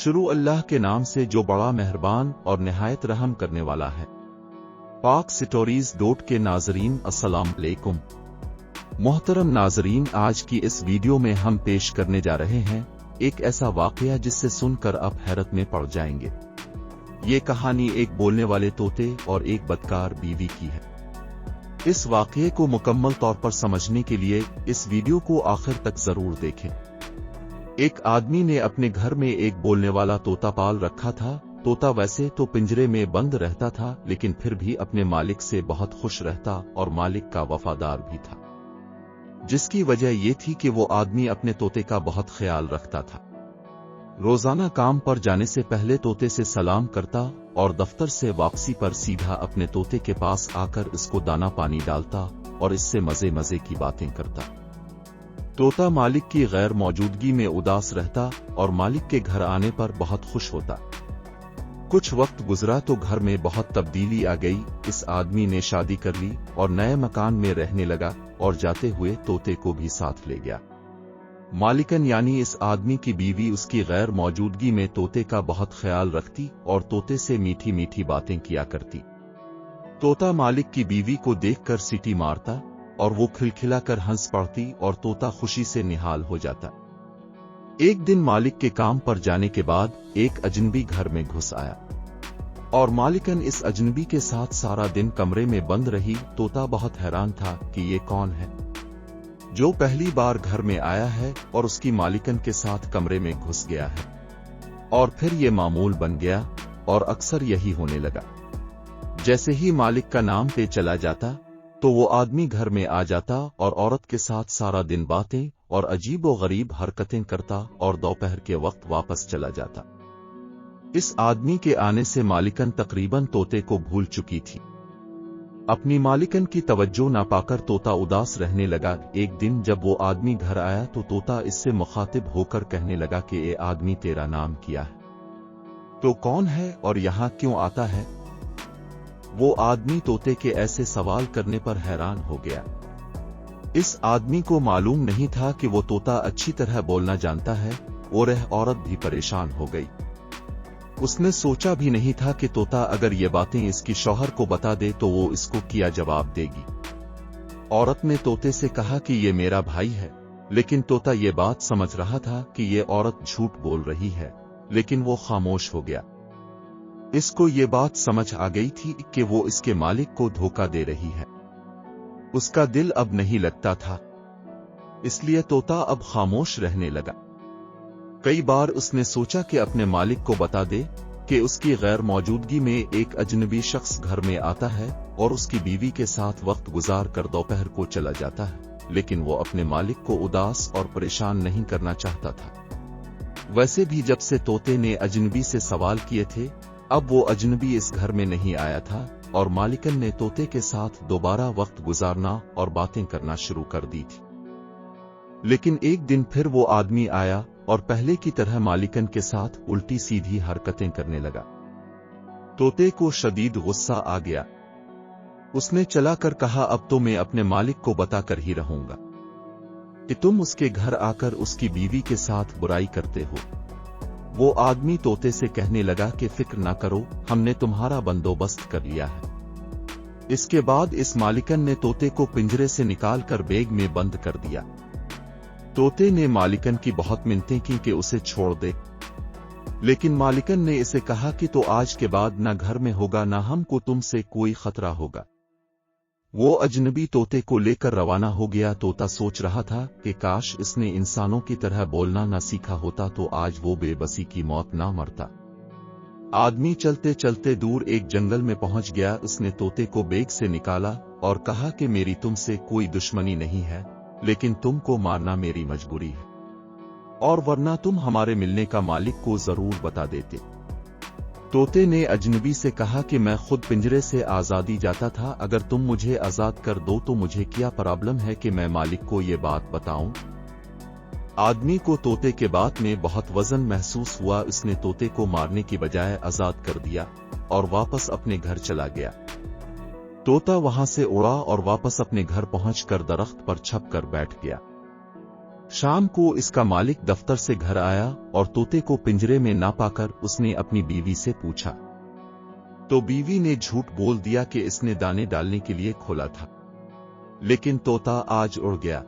शुरू अल्लाह के नाम से जो बड़ा मेहरबान और निहायत रहम करने वाला है। पाक स्टोरीज डॉट के नाजरीन अस्सलाम अलैकुम। मोहतरम नाजरीन, आज की इस वीडियो में हम पेश करने जा रहे हैं एक ऐसा वाकया जिससे सुनकर आप हैरत में पड़ जाएंगे। ये कहानी एक बोलने वाले तोते और एक बदकार बीवी की है। इस वाकये को मुकम्मल तौर पर समझने के लिए इस वीडियो को आखिर तक जरूर देखें। एक आदमी ने अपने घर में एक बोलने वाला तोता पाल रखा था। तोता वैसे तो पिंजरे में बंद रहता था, लेकिन फिर भी अपने मालिक से बहुत खुश रहता और मालिक का वफादार भी था, जिसकी वजह ये थी कि वो आदमी अपने तोते का बहुत ख्याल रखता था। रोजाना काम पर जाने से पहले तोते से सलाम करता और दफ्तर से वापसी पर सीधा अपने तोते के पास आकर इसको दाना पानी डालता और इससे मजे मजे की बातें करता। तोता मालिक की गैर मौजूदगी में उदास रहता और मालिक के घर आने पर बहुत खुश होता। कुछ वक्त गुजरा तो घर में बहुत तब्दीली आ गई। इस आदमी ने शादी कर ली और नए मकान में रहने लगा और जाते हुए तोते को भी साथ ले गया। मालिकन यानी इस आदमी की बीवी उसकी गैर मौजूदगी में तोते का बहुत ख्याल रखती और तोते से मीठी मीठी बातें किया करती। तोता मालिक की बीवी को देखकर सीटी मारता और वो खिलखिलाकर हंस पड़ती और तोता खुशी से निहाल हो जाता। एक दिन मालिक के काम पर जाने के बाद एक अजनबी घर में घुस आया और मालिकन इस अजनबी के साथ सारा दिन कमरे में बंद रही। तोता बहुत हैरान था कि ये कौन है जो पहली बार घर में आया है और उसकी मालिकन के साथ कमरे में घुस गया है। और फिर ये मामूल बन गया और अक्सर यही होने लगा। जैसे ही मालिक का नाम पे चला जाता तो वो आदमी घर में आ जाता और औरत के साथ सारा दिन बातें और अजीबो गरीब हरकतें करता और दोपहर के वक्त वापस चला जाता। इस आदमी के आने से मालिकन तकरीबन तोते को भूल चुकी थी। अपनी मालिकन की तवज्जो ना पाकर तोता उदास रहने लगा। एक दिन जब वो आदमी घर आया तो तोता इससे मुखातिब होकर कहने लगा कि ए आदमी, तेरा नाम क्या है? तो कौन है और यहाँ क्यों आता है? वो आदमी तोते के ऐसे सवाल करने पर हैरान हो गया। इस आदमी को मालूम नहीं था कि वो तोता अच्छी तरह बोलना जानता है और यह औरत भी परेशान हो गई। उसने सोचा भी नहीं था कि तोता अगर ये बातें इसकी शौहर को बता दे तो वो इसको क्या जवाब देगी। औरत ने तोते से कहा कि ये मेरा भाई है, लेकिन तोता ये बात समझ रहा था कि ये औरत झूठ बोल रही है, लेकिन वो खामोश हो गया। इसको ये बात समझ आ गई थी कि वो इसके मालिक को धोखा दे रही है। उसका दिल अब नहीं लगता था, इसलिए तोता अब खामोश रहने लगा। कई बार उसने सोचा कि अपने मालिक को बता दे कि उसकी गैर मौजूदगी में एक अजनबी शख्स घर में आता है और उसकी बीवी के साथ वक्त गुजार कर दोपहर को चला जाता है, लेकिन वो अपने मालिक को उदास और परेशान नहीं करना चाहता था। वैसे भी जब से तोते ने अजनबी से सवाल किए थे, अब वो अजनबी इस घर में नहीं आया था और मालिकन ने तोते के साथ दोबारा वक्त गुजारना और बातें करना शुरू कर दी थी। लेकिन एक दिन फिर वो आदमी आया और पहले की तरह मालिकन के साथ उल्टी सीधी हरकतें करने लगा। तोते को शदीद गुस्सा आ गया। उसने चलाकर कहा, अब तो मैं अपने मालिक को बताकर ही रहूंगा कि तुम उसके घर आकर उसकी बीवी के साथ बुराई करते हो। वो आदमी तोते से कहने लगा कि फिक्र ना करो, हमने तुम्हारा बंदोबस्त कर लिया है। इसके बाद इस मालिकन ने तोते को पिंजरे से निकालकर बैग में बंद कर दिया। तोते ने मालिकन की बहुत मिन्नतें की कि उसे छोड़ दे, लेकिन मालिकन ने इसे कहा कि तो आज के बाद ना घर में होगा, ना हमको तुमसे कोई खतरा होगा। वो अजनबी तोते को लेकर रवाना हो गया। तोता सोच रहा था कि काश इसने इंसानों की तरह बोलना ना सीखा होता तो आज वो बेबसी की मौत ना मरता। आदमी चलते चलते दूर एक जंगल में पहुंच गया। उसने तोते को बैग से निकाला और कहा कि मेरी तुमसे कोई दुश्मनी नहीं है, लेकिन तुमको मारना मेरी मजबूरी है, और वरना तुम हमारे मिलने का मालिक को जरूर बता देते। तोते ने अजनबी से कहा कि मैं खुद पिंजरे से आजादी जाता था, अगर तुम मुझे आजाद कर दो तो मुझे क्या प्रॉब्लम है कि मैं मालिक को ये बात बताऊं। आदमी को तोते के बात में बहुत वजन महसूस हुआ। उसने तोते को मारने की बजाय आजाद कर दिया और वापस अपने घर चला गया। तोता वहां से उड़ा और वापस अपने घर पहुंचकर दरख्त पर छप कर बैठ गया। शाम को इसका मालिक दफ्तर से घर आया और तोते को पिंजरे में ना पाकर उसने अपनी बीवी से पूछा, तो बीवी ने झूठ बोल दिया कि इसने दाने डालने के लिए खोला था, लेकिन तोता आज उड़ गया।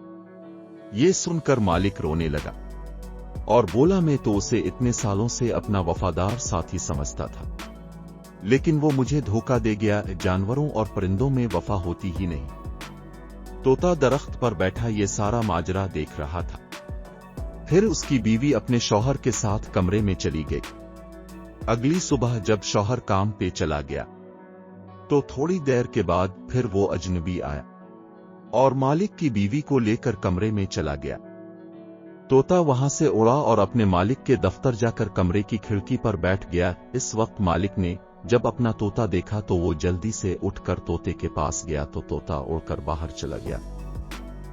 ये सुनकर मालिक रोने लगा और बोला, मैं तो उसे इतने सालों से अपना वफादार साथी समझता था, लेकिन वो मुझे धोखा दे गया। जानवरों और परिंदों में वफा होती ही नहीं। तोता दरख्त पर बैठा ये सारा माजरा देख रहा था। फिर उसकी बीवी अपने शौहर के साथ कमरे में चली गई। अगली सुबह जब शौहर काम पे चला गया तो थोड़ी देर के बाद फिर वो अजनबी आया और मालिक की बीवी को लेकर कमरे में चला गया। तोता वहां से उड़ा और अपने मालिक के दफ्तर जाकर कमरे की खिड़की पर बैठ गया। इस वक्त मालिक ने जब अपना तोता देखा तो वो जल्दी से उठकर तोते के पास गया तो तोता उड़कर बाहर चला गया।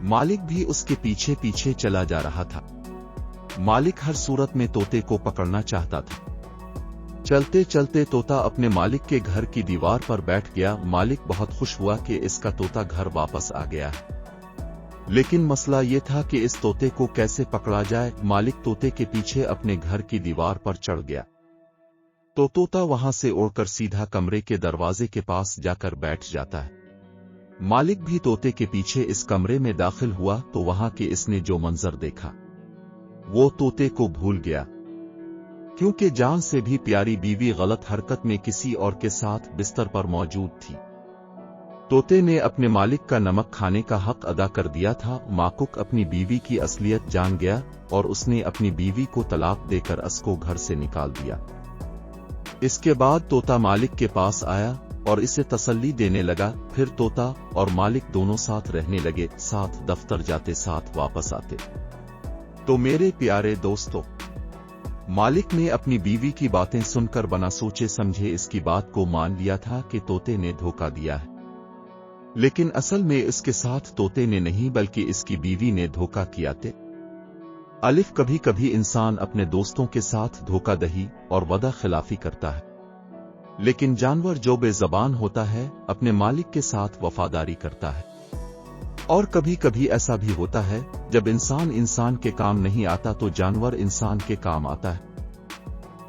मालिक भी उसके पीछे पीछे चला जा रहा था। मालिक हर सूरत में तोते को पकड़ना चाहता था। चलते चलते तोता अपने मालिक के घर की दीवार पर बैठ गया। मालिक बहुत खुश हुआ कि इसका तोता घर वापस आ गया है, लेकिन मसला ये था कि इस तोते को कैसे पकड़ा जाए। मालिक तोते के पीछे अपने घर की दीवार पर चढ़ गया तो तोता वहां से उड़कर सीधा कमरे के दरवाजे के पास जाकर बैठ जाता है। मालिक भी तोते के पीछे इस कमरे में दाखिल हुआ तो वहां के इसने जो मंजर देखा वो तोते को भूल गया, क्योंकि जान से भी प्यारी बीवी गलत हरकत में किसी और के साथ बिस्तर पर मौजूद थी। तोते ने अपने मालिक का नमक खाने का हक अदा कर दिया था। माकुक अपनी बीवी की असलियत जान गया और उसने अपनी बीवी को तलाक देकर उसको घर से निकाल दिया। इसके बाद तोता मालिक के पास आया और इसे तसल्ली देने लगा। फिर तोता और मालिक दोनों साथ रहने लगे, साथ दफ्तर जाते, साथ वापस आते। तो मेरे प्यारे दोस्तों, मालिक ने अपनी बीवी की बातें सुनकर बिना सोचे समझे इसकी बात को मान लिया था कि तोते ने धोखा दिया है, लेकिन असल में इसके साथ तोते ने नहीं बल्कि इसकी बीवी ने धोखा किया थे। अलिफ कभी कभी इंसान अपने दोस्तों के साथ धोखाधड़ी और वदा खिलाफी करता है, लेकिन जानवर जो बेज़बान होता है अपने मालिक के साथ वफादारी करता है। और कभी कभी ऐसा भी होता है जब इंसान के काम नहीं आता तो जानवर इंसान के काम आता है।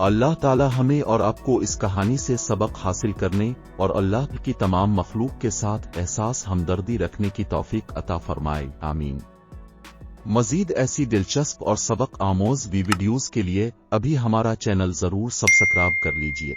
अल्लाह ताला हमें और आपको इस कहानी से सबक हासिल करने और अल्लाह की तमाम मखलूक के साथ एहसास हमदर्दी रखने की तौफीक अता फरमाए, आमीन। मजीद ऐसी दिलचस्प और सबक आमोज वीडियोज के लिए अभी हमारा चैनल जरूर सब्सक्राइब कर लीजिए।